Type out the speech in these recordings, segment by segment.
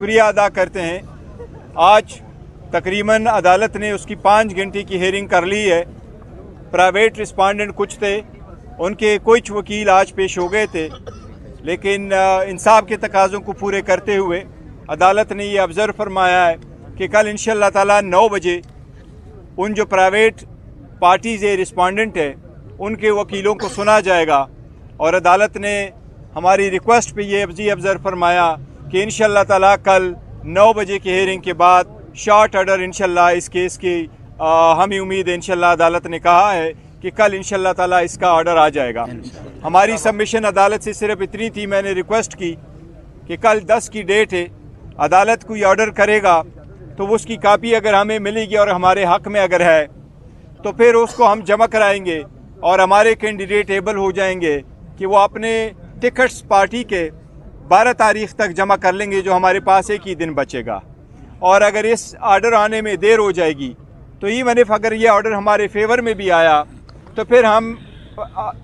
शुक्रिया अदा करते हैं। आज तकरीबन अदालत ने उसकी 5 घंटे की हेयरिंग कर ली है। प्राइवेट रिस्पॉन्डेंट कुछ थे, उनके कुछ वकील आज पेश हो गए थे, लेकिन इंसाफ के तकाज़ों को पूरे करते हुए अदालत ने ये ऑब्ज़र्व फरमाया है कि कल इंशाअल्लाह ताला 9 बजे उन जो प्राइवेट पार्टीज़ रिस्पॉन्डेंट है उनके वकीलों को सुना जाएगा। और अदालत ने हमारी रिक्वेस्ट पे ये ऑब्ज़र्व फरमाया कि इंशाअल्लाह ताला कल 9 बजे की हेयरिंग के बाद शॉर्ट ऑर्डर इंशाअल्लाह इस केस की हमें उम्मीद है। इंशाअल्लाह अदालत ने कहा है कि कल इंशाअल्लाह ताला इसका ऑर्डर आ जाएगा। हमारी सबमिशन अदालत से सिर्फ इतनी थी, मैंने रिक्वेस्ट की कि कल 10 की डेट है, अदालत कोई ऑर्डर करेगा तो उसकी कापी अगर हमें मिलेगी और हमारे हक़ में अगर है तो फिर उसको हम जमा कराएंगे और हमारे कैंडिडेट एबल हो जाएंगे कि वो अपने टिकट्स पार्टी के 12 तारीख तक जमा कर लेंगे, जो हमारे पास एक ही दिन बचेगा। और अगर इस ऑर्डर आने में देर हो जाएगी तो इवन इफ अगर ये ऑर्डर हमारे फेवर में भी आया तो फिर हम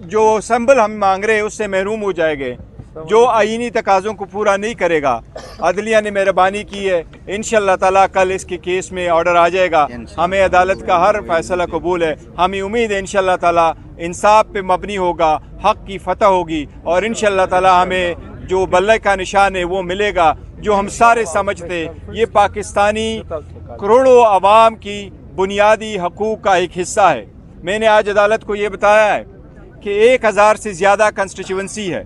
जो सिंबल हम मांग रहे हैं उससे महरूम हो जाएंगे, जो आईनी तकाज़ों को पूरा नहीं करेगा। अदलिया ने मेहरबानी की है, इंशाअल्लाह ताला कल इसके केस में ऑर्डर आ जाएगा। हमें अदालत का हर फैसला कबूल है। हमें उम्मीद है इंशाअल्लाह ताला इंसाफ पे मबनी होगा, हक़ की फतह होगी और इंशाअल्लाह ताला हमें जो बल्ले का निशान है वो मिलेगा, जो हम सारे समझते ये पाकिस्तानी करोड़ों आवाम की बुनियादी हकूक़ का एक हिस्सा है। मैंने आज अदालत को ये बताया है कि 1000 से ज़्यादा कंस्टिट्यूंसी है।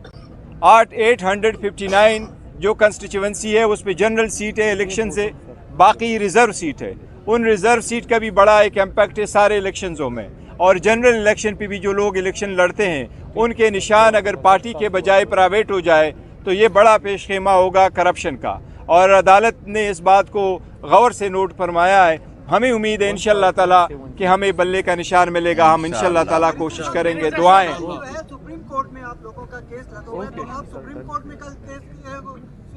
859 जो कंस्टिट्यूंसी है उस पर जनरल सीट है इलेक्शन से, बाकी रिज़र्व सीट है। उन रिज़र्व सीट का भी बड़ा एक इम्पैक्ट है सारे इलेक्शनों में। और जनरल इलेक्शन पे भी जो लोग इलेक्शन लड़ते हैं उनके निशान अगर पार्टी के बजाय प्राइवेट हो जाए तो ये बड़ा पेशखेमा होगा करप्शन का। और अदालत ने इस बात को गौर से नोट फरमाया है। हमें उम्मीद है इंशाअल्लाह ताला कि हमें बल्ले का निशान मिलेगा। हम इंशाअल्लाह ताला कोशिश करेंगे, दुआएं। सुप्रीम कोर्ट में आप लोगों का केस लगा हुआ है, तो आप सुप्रीम कोर्ट में कल केस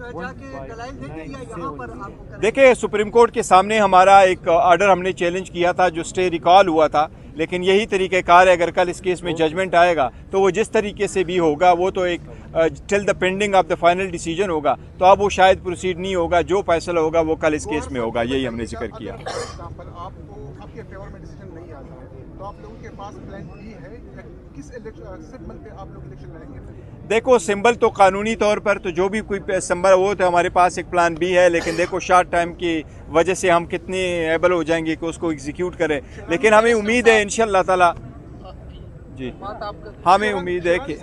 जाके दलाइल देंगे या यहाँ पर आपको? देखिए, सुप्रीम कोर्ट के सामने हमारा एक ऑर्डर हमने चैलेंज किया था जो स्टे रिकॉल हुआ था, लेकिन यही तरीक़ेकार है। अगर कल इस केस में जजमेंट आएगा तो वो जिस तरीके से भी होगा वो तो एक till the pending of the final decision होगा, तो अब वो शायद प्रोसीड नहीं होगा। जो फैसला होगा वो कल इस केस में होगा, यही हमने जिक्र किया। आपके फेवर में डिसीजन नहीं आता है तो आप लोगों के पास प्लान बी है या किस सिंबल पे आप लोग इलेक्शन लड़ेंगे? देखो, सिंबल तो कानूनी तौर पर तो जो भी कोई सिंबल वो तो हमारे पास एक प्लान बी है, लेकिन देखो शॉर्ट टाइम की वजह से हम कितने एबल हो जाएंगे कि उसको एग्जीक्यूट करें। लेकिन हमें उम्मीद है इंशाअल्लाह ताला, जी हमें उम्मीद है कि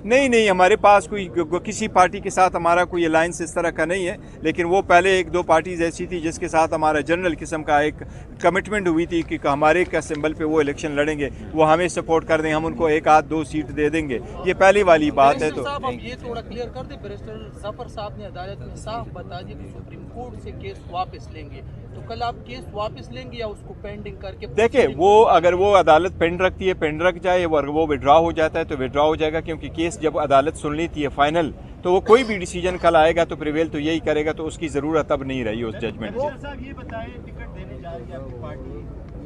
नहीं, हमारे पास कोई किसी पार्टी के साथ हमारा कोई अलायंस इस तरह का नहीं है। लेकिन वो पहले 1-2 पार्टीज ऐसी थी जिसके साथ हमारा जनरल किस्म का एक कमिटमेंट हुई थी कि हमारे का सिंबल पे वो इलेक्शन लड़ेंगे, वो हमें सपोर्ट कर दें, हम उनको 1-2 सीट दे देंगे। ये पहली वाली बात है। तो हम ये थोड़ा क्लियर कर दें, बैरिस्टर जफर साहब ने अदालत में साफ बता दिया कि सुप्रीम कोर्ट से केस वापस लेंगे, तो कल आप केस वापस लेंगे या उसको पेंडिंग करके? देखिए, वो अगर वो अदालत पेंड रखती है, पेंड रख जाए, और वो विड्रॉ हो जाता है तो विड्रॉ हो जाएगा, क्योंकि केस जब अदालत सुन लेती है फाइनल तो वो कोई भी डिसीजन कल आएगा तो प्रिवेल तो यही करेगा, तो उसकी ज़रूरत अब नहीं रही उस जजमेंट की। साहब ये बताएं, टिकट देने जा रही है आपकी पार्टी,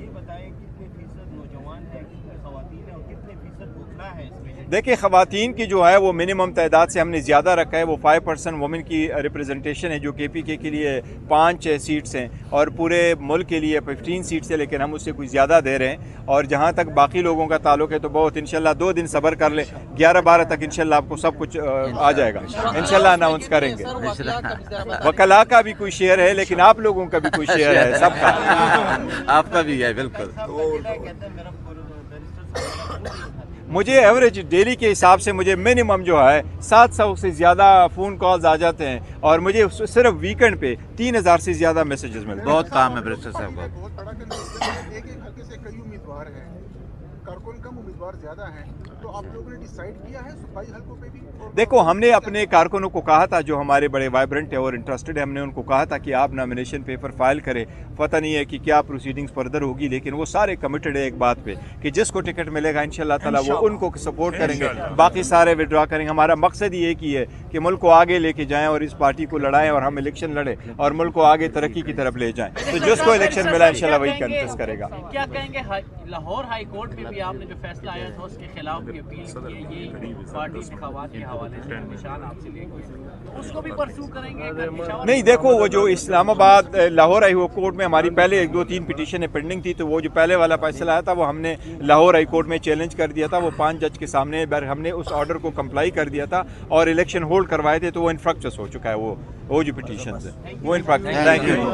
ये बताएं कितने फीसद नौजवान है, कितने खवातीन है और कितने फीसद बुखला है इसमें? देखिए, ख़वातीन की जो है वो मिनिमम तादाद से हमने ज़्यादा रखा है। वो 5% वुमेन की रिप्रेजेंटेशन है, जो KPK के लिए 5 सीट्स हैं और पूरे मुल्क के लिए 15 सीट्स है, लेकिन हम उससे कुछ ज़्यादा दे रहे हैं। और जहाँ तक बाकी लोगों का ताल्लुक है तो बहुत इंशाल्लाह 2 दिन सब्र कर ले, 11-12 तक इंशाल्लाह आपको सब कुछ आ जाएगा, इंशाल्लाह अनाउंस करेंगे। वकला का भी कोई शेयर है, लेकिन आप लोगों का भी कोई शेयर है, सबका आपका भी है, बिल्कुल। मुझे एवरेज डेली के हिसाब से मुझे मिनिमम जो है 700 से ज़्यादा फ़ोन कॉल्स आ जाते हैं और मुझे सिर्फ वीकेंड पे 3000 से ज़्यादा मैसेजेस मिलते हैं। बहुत काम है बैरिस्टर साहब का। बहुत बड़ा एक हल्के से कई उम्मीदवार हैं, कारकुन कम उम्मीदवार ज़्यादा हैं, तो आप लोगों ने डिसाइड किया है सूबाई हल्कों पे भी? देखो, हमने अपने कारकुनों को कहा था जो हमारे बड़े वाइब्रेंट है और इंटरेस्टेड है, हमने उनको कहा था कि आप नॉमिनेशन पेपर फाइल करें। पता नहीं है कि क्या प्रोसीडिंग्स फर्दर होगी, लेकिन वो सारे कमिटेड है एक बात पे कि जिसको टिकट मिलेगा इंशाल्लाह ताला वो उनको सपोर्ट करेंगे, बाकी सारे विड्रॉ करेंगे। हमारा मकसद ही एक ही है कि मुल्क को आगे लेके जाएं और इस पार्टी को लड़ाएं और हम इलेक्शन लड़ें और मुल्क को आगे तरक्की की तरफ ले जाएं। तो जिसको इलेक्शन मिला इंशाल्लाह वही कंटेस्ट करेगा। क्या कहेंगे, लाहौर हाई कोर्ट में ابھی آپ نے جو فیصلہ آیا تھا اس کے خلاف بھی اپیل کی ہے، یہ پارٹی انتخابات کے حوالے سے نشان آپ سے لے گئے، تو اس کو بھی پرسو کریں گے؟ نہیں دیکھو، وہ جو اسلام آباد لاہور ہائی کورٹ میں ہماری پہلے 1-2-3 پٹیشنیں پینڈنگ تھی، تو وہ جو پہلے والا فیصلہ آیا تھا وہ ہم نے لاہور ہائی کورٹ میں چیلنج کر دیا تھا، وہ 5 جج کے سامنے ہم نے اس آرڈر کو کمپلائی کر دیا تھا اور الیکشن ہولڈ کروائے تھے، تو وہ انفرکچس ہو چکا ہے، وہ جو پٹیشنز ہیں وہ انفرکچس. Thank you.